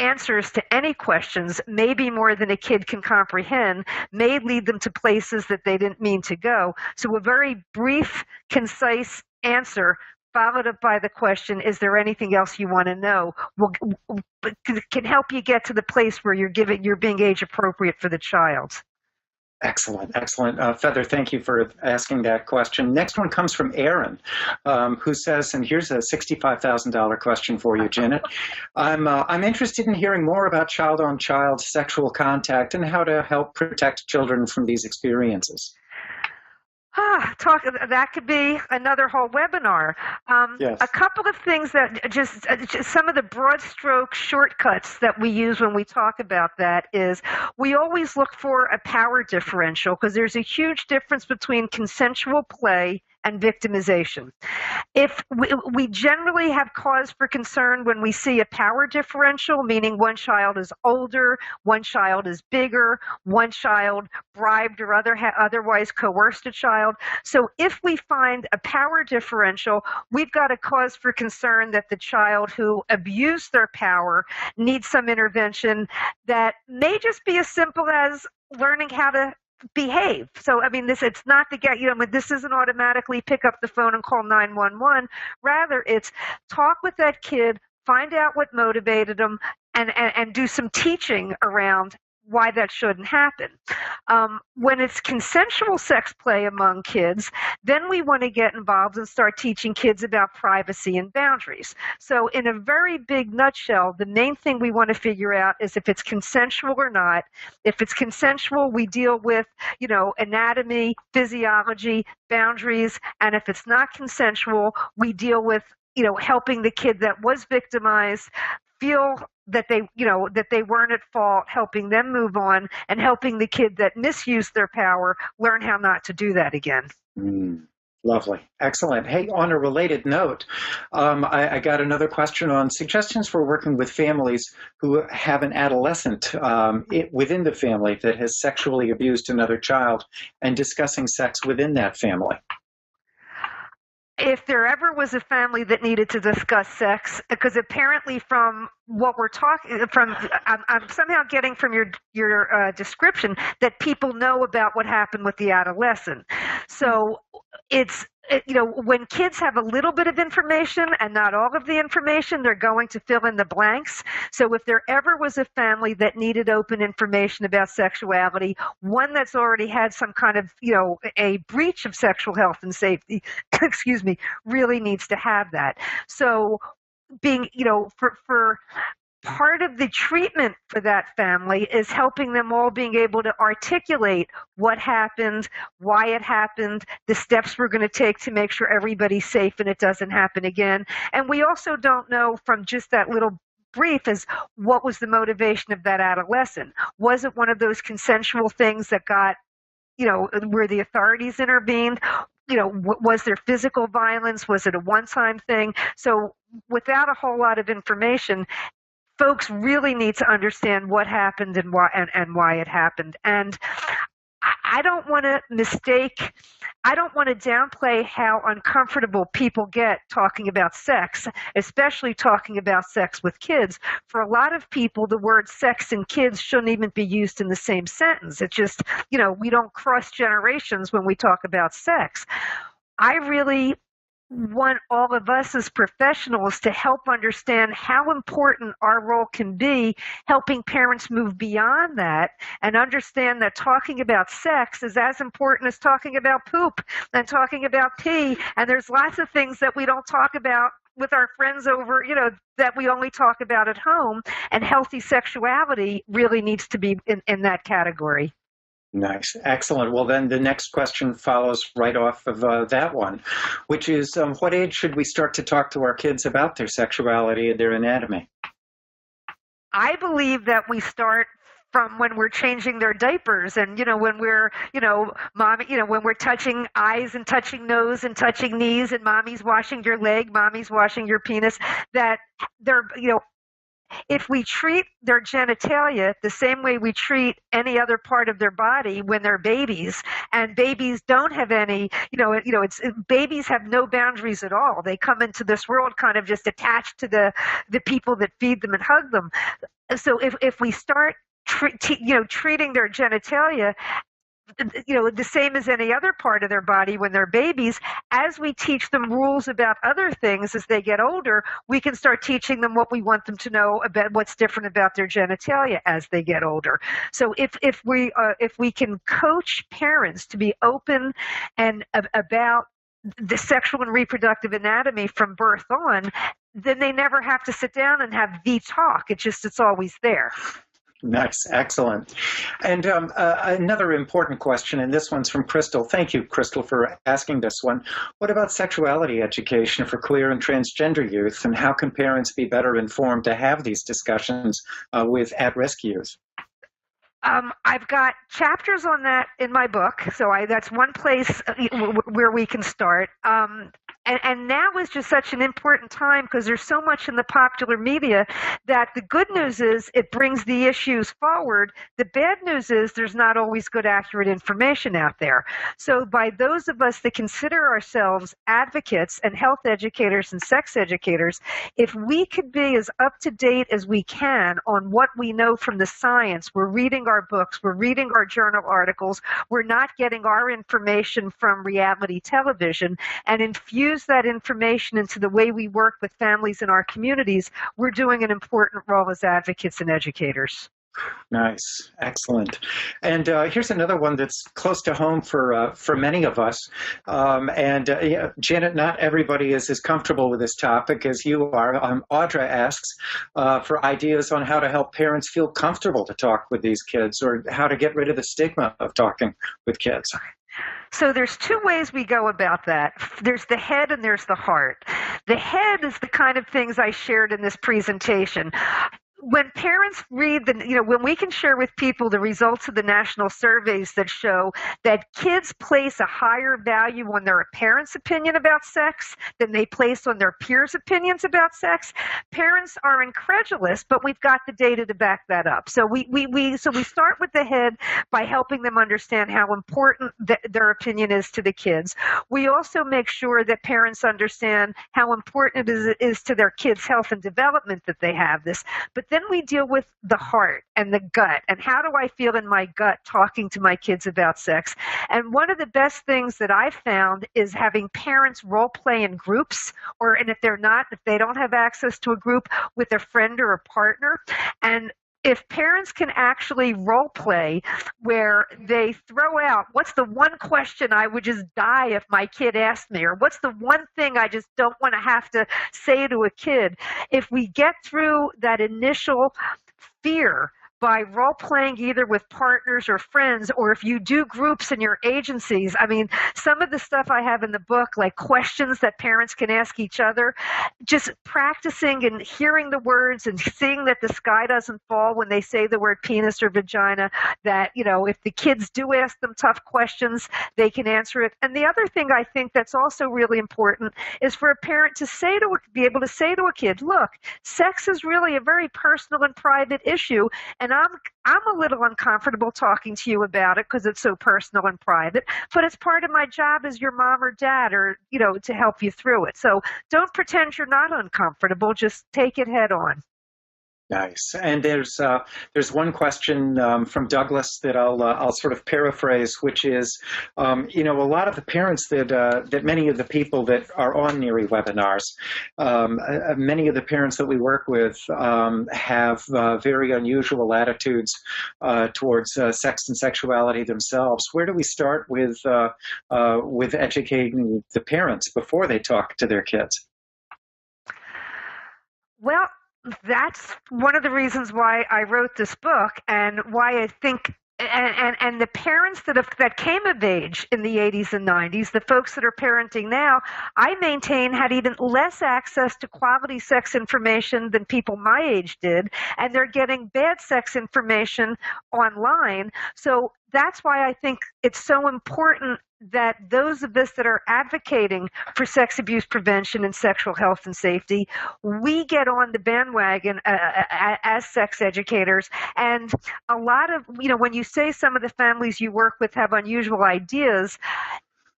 answers to any questions, maybe more than a kid can comprehend, may lead them to places that they didn't mean to go. So a very brief, concise answer followed up by the question, is there anything else you want to know, can help you get to the place where you're being age appropriate for the child. Excellent, excellent. Feather, thank you for asking that question. Next one comes from Aaron, who says, and here's a $65,000 question for you, Janet. I'm interested in hearing more about child-on-child sexual contact and how to help protect children from these experiences. That could be another whole webinar. Yes. A couple of things that just some of the broad stroke shortcuts that we use when we talk about that is we always look for a power differential, because there's a huge difference between consensual play and victimization. If we generally have cause for concern when we see a power differential, meaning one child is older, one child is bigger, one child bribed or otherwise coerced a child. So if we find a power differential, we've got a cause for concern that the child who abused their power needs some intervention that may just be as simple as learning how to behave. So, I mean, it's not to get, this isn't automatically pick up the phone and call 911. Rather, it's talk with that kid, find out what motivated them, and do some teaching around why that shouldn't happen. When it's consensual sex play among kids, then we want to get involved and start teaching kids about privacy and boundaries. So in a very big nutshell, the main thing we want to figure out is if it's consensual or not. If it's consensual, we deal with, anatomy, physiology, boundaries, and if it's not consensual, we deal with, helping the kid that was victimized feel that they weren't at fault, helping them move on, and helping the kid that misused their power learn how not to do that again. Lovely. Excellent. Hey, on a related note, I got another question on suggestions for working with families who have an adolescent within the family that has sexually abused another child, and discussing sex within that family. If there ever was a family that needed to discuss sex, because apparently from what we're talking from, I'm somehow getting from your description that people know about what happened with the adolescent. So it's, when kids have a little bit of information and not all of the information, they're going to fill in the blanks. So if there ever was a family that needed open information about sexuality, one that's already had some kind of, a breach of sexual health and safety, excuse me, really needs to have that. So being, for part of the treatment for that family is helping them all being able to articulate what happened, why it happened, the steps we're going to take to make sure everybody's safe and it doesn't happen again. And we also don't know from just that little brief as what was the motivation of that adolescent. Was it one of those consensual things that got, where the authorities intervened? Was there physical violence? Was it a one-time thing? So without a whole lot of information, folks really need to understand what happened and why it happened. And I don't want to downplay how uncomfortable people get talking about sex, especially talking about sex with kids. For a lot of people, the word sex and kids shouldn't even be used in the same sentence. It's just, we don't cross generations when we talk about sex. I really want all of us as professionals to help understand how important our role can be, helping parents move beyond that and understand that talking about sex is as important as talking about poop and talking about pee. And there's lots of things that we don't talk about with our friends over, that we only talk about at home. And healthy sexuality really needs to be in that category. Nice. Excellent. Well, then the next question follows right off of that one, which is what age should we start to talk to our kids about their sexuality and their anatomy? I believe that we start from when we're changing their diapers and, when we're, mommy, when we're touching eyes and touching nose and touching knees and mommy's washing your leg, mommy's washing your penis, that they're, if we treat their genitalia the same way we treat any other part of their body when they're babies, and babies don't have any, babies have no boundaries at all. They come into this world kind of just attached to the people that feed them and hug them. So if we start treating their genitalia the same as any other part of their body when they're babies, as we teach them rules about other things as they get older, we can start teaching them what we want them to know about what's different about their genitalia as they get older. So if we can coach parents to be open and about the sexual and reproductive anatomy from birth on, then they never have to sit down and have the talk. It's always there. Nice, excellent. And another important question, and this one's from Crystal. Thank you, Crystal, for asking this one. What about sexuality education for queer and transgender youth, and how can parents be better informed to have these discussions with at-risk youth? I've got chapters on that in my book, so that's one place where we can start. And now is just such an important time because there's so much in the popular media that the good news is it brings the issues forward. The bad news is there's not always good, accurate information out there. So by those of us that consider ourselves advocates and health educators and sex educators, if we could be as up to date as we can on what we know from the science, we're reading our books, we're reading our journal articles, we're not getting our information from reality television, and infuse that information into the way we work with families in our communities, we're doing an important role as advocates and educators. Nice, excellent. And here's another one that's close to home for many of us. Janet, not everybody is as comfortable with this topic as you are. Audra asks for ideas on how to help parents feel comfortable to talk with these kids, or how to get rid of the stigma of talking with kids. So there's two ways we go about that. There's the head and there's the heart. The head is the kind of things I shared in this presentation. When parents read when we can share with people the results of the national surveys that show that kids place a higher value on their parents' opinion about sex than they place on their peers' opinions about sex, parents are incredulous, but we've got the data to back that up. So we start with the head by helping them understand how important their opinion is to the kids. We also make sure that parents understand how important it is to their kids' health and development that they have this. But then we deal with the heart and the gut, and how do I feel in my gut talking to my kids about sex. And one of the best things that I've found is having parents role play in groups, and if they don't have access to a group, with a friend or a partner. And if parents can actually role play where they throw out, what's the one question I would just die if my kid asked me, or what's the one thing I just don't want to have to say to a kid, if we get through that initial fear by role-playing either with partners or friends, or if you do groups in your agencies. I mean, some of the stuff I have in the book, like questions that parents can ask each other, just practicing and hearing the words and seeing that the sky doesn't fall when they say the word penis or vagina, that, if the kids do ask them tough questions, they can answer it. And the other thing I think that's also really important is for a parent to be able to say to a kid, look, sex is really a very personal and private issue, and I'm a little uncomfortable talking to you about it because it's so personal and private, but it's part of my job as your mom or dad, or, to help you through it. So don't pretend you're not uncomfortable, just take it head on. Nice. And there's one question from Douglas that I'll sort of paraphrase, which is, a lot of the parents that many of the people that are on NERI webinars, many of the parents that we work with have very unusual attitudes towards sex and sexuality themselves. Where do we start with educating the parents before they talk to their kids? Well, that's one of the reasons why I wrote this book, and why I think, and the parents that came of age in the 80s and 90s, the folks that are parenting now, I maintain had even less access to quality sex information than people my age did, and they're getting bad sex information online. So that's why I think it's so important that those of us that are advocating for sex abuse prevention and sexual health and safety, we get on the bandwagon as sex educators. And a lot of, when you say some of the families you work with have unusual ideas,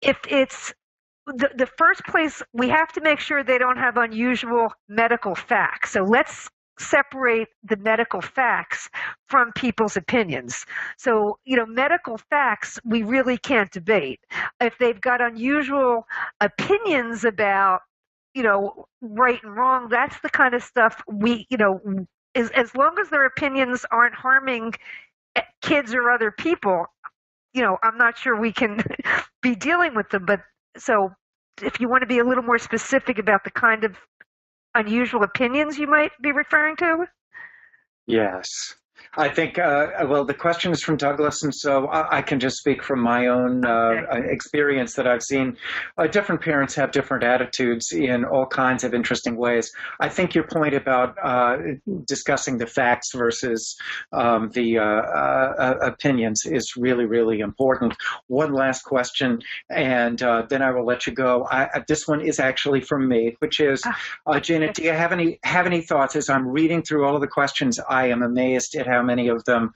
if it's the first place, we have to make sure they don't have unusual medical facts. So let's separate the medical facts from people's opinions. So, medical facts we really can't debate. If they've got unusual opinions about, right and wrong, that's the kind of stuff we, as long as their opinions aren't harming kids or other people, I'm not sure we can be dealing with them. But so if you want to be a little more specific about the kind of unusual opinions you might be referring to? Yes. I think, well, the question is from Douglas, and so I can just speak from my own experience that I've seen. Different parents have different attitudes in all kinds of interesting ways. I think your point about discussing the facts versus the opinions is really, really important. One last question, and then I will let you go. This one is actually from me, which is, Janet, do you have any thoughts? As I'm reading through all of the questions, I am amazed at how many of them,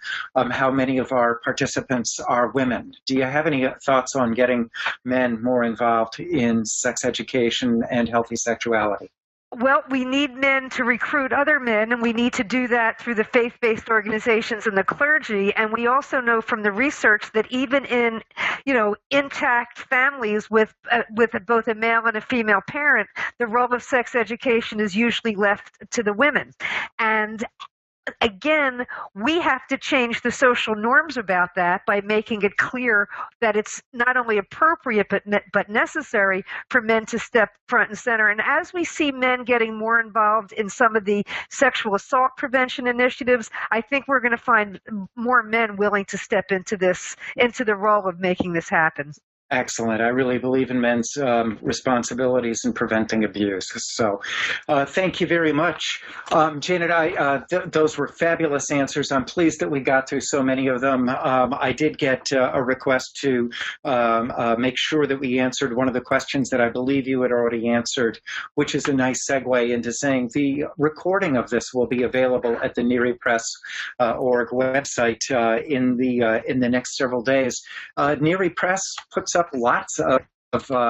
how many of our participants are women. Do you have any thoughts on getting men more involved in sex education and healthy sexuality? Well, we need men to recruit other men, and we need to do that through the faith-based organizations and the clergy. And we also know from the research that even in, intact families with both a male and a female parent, the role of sex education is usually left to the women. And again, we have to change the social norms about that by making it clear that it's not only appropriate but necessary for men to step front and center. And as we see men getting more involved in some of the sexual assault prevention initiatives, I think we're going to find more men willing to step into the role of making this happen. Excellent. I really believe in men's responsibilities in preventing abuse. So thank you very much. Janet, those were fabulous answers. I'm pleased that we got through so many of them. I did get a request to make sure that we answered one of the questions that I believe you had already answered, which is a nice segue into saying the recording of this will be available at the NERI-Press.org website in the next several days. NERI Press puts up lots of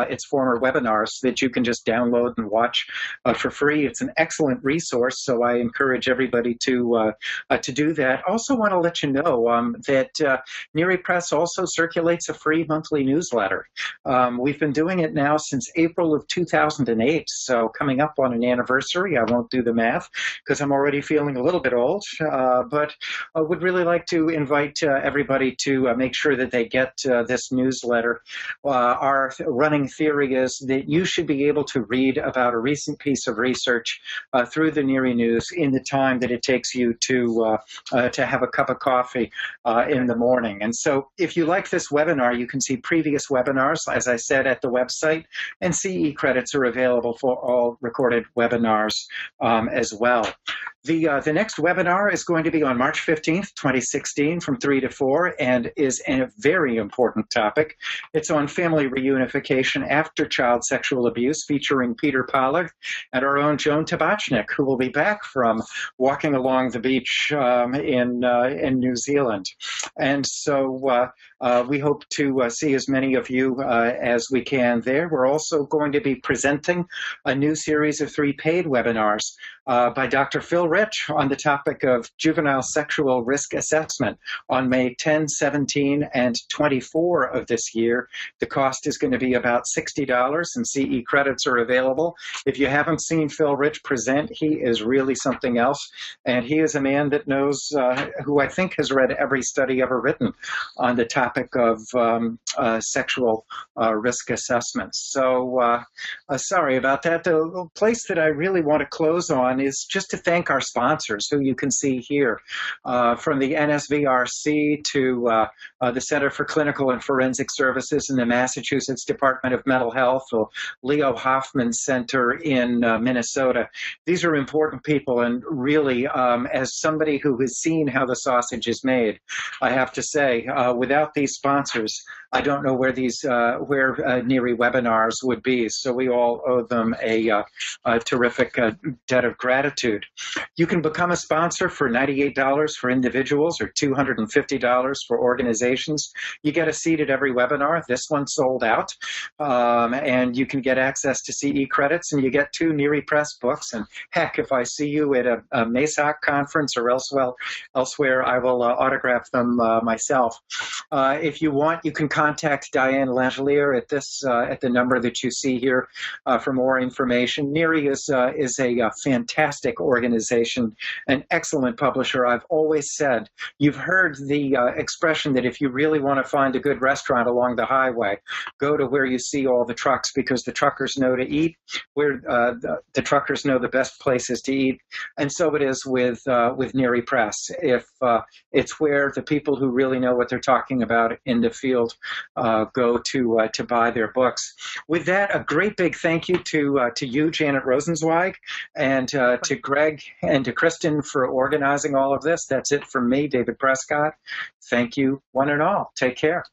its former webinars that you can just download and watch for free. It's an excellent resource, so I encourage everybody to do that. Also want to let you know that NERI Press also circulates a free monthly newsletter. We've been doing it now since April of 2008, so coming up on an anniversary. I won't do the math because I'm already feeling a little bit old, but I would really like to invite everybody to make sure that they get this newsletter. Our running theory is that you should be able to read about a recent piece of research through the NERI News in the time that it takes you to have a cup of coffee in the morning. And so if you like this webinar, you can see previous webinars, as I said, at the website, and CE credits are available for all recorded webinars as well. The next webinar is going to be on March 15th, 2016 from 3 to 4 and is a very important topic. It's on family reunification after child sexual abuse, featuring Peter Pollard and our own Joan Tabachnik, who will be back from walking along the beach in New Zealand. And so we hope to see as many of you as we can there. We're also going to be presenting a new series of 3 paid webinars by Dr. Phil Rich on the topic of juvenile sexual risk assessment on May 10, 17, and 24 of this year. The cost is going to be about $60, and CE credits are available. If you haven't seen Phil Rich present, he is really something else, and he is a man that knows, who I think has read every study ever written on the topic of sexual risk assessments. So sorry about that. The place that I really want to close on is just to thank our sponsors, who you can see here, from the NSVRC to the Center for Clinical and Forensic Services in the Massachusetts Department of Mental Health, or Leo Hoffman Center in Minnesota. These are important people, and really, as somebody who has seen how the sausage is made, I have to say, without these sponsors, I don't know where these NERI webinars would be. So we all owe them a terrific debt of gratitude. You can become a sponsor for $98 for individuals or $250 for organizations. You get a seat at every webinar. This one sold out. And you can get access to CE credits, and you get 2 NERI Press books. And heck, if I see you at a MASOC conference or elsewhere, I will autograph them myself. If you want, you can contact Diane Langelier at the number that you see here for more information. NERI is a fantastic organization, an excellent publisher. I've always said, you've heard the expression that if you really want to find a good restaurant along the highway, go to where you see all the trucks, because the truckers know to eat, where the truckers know the best places to eat. And so it is with NERI Press. If it's where the people who really know what they're talking about in the field go to buy their books. With that, a great big thank you to you, Janet Rosenzweig, and to Greg and to Kristen for organizing all of this. That's it from me, David Prescott. Thank you, one and all. Take care.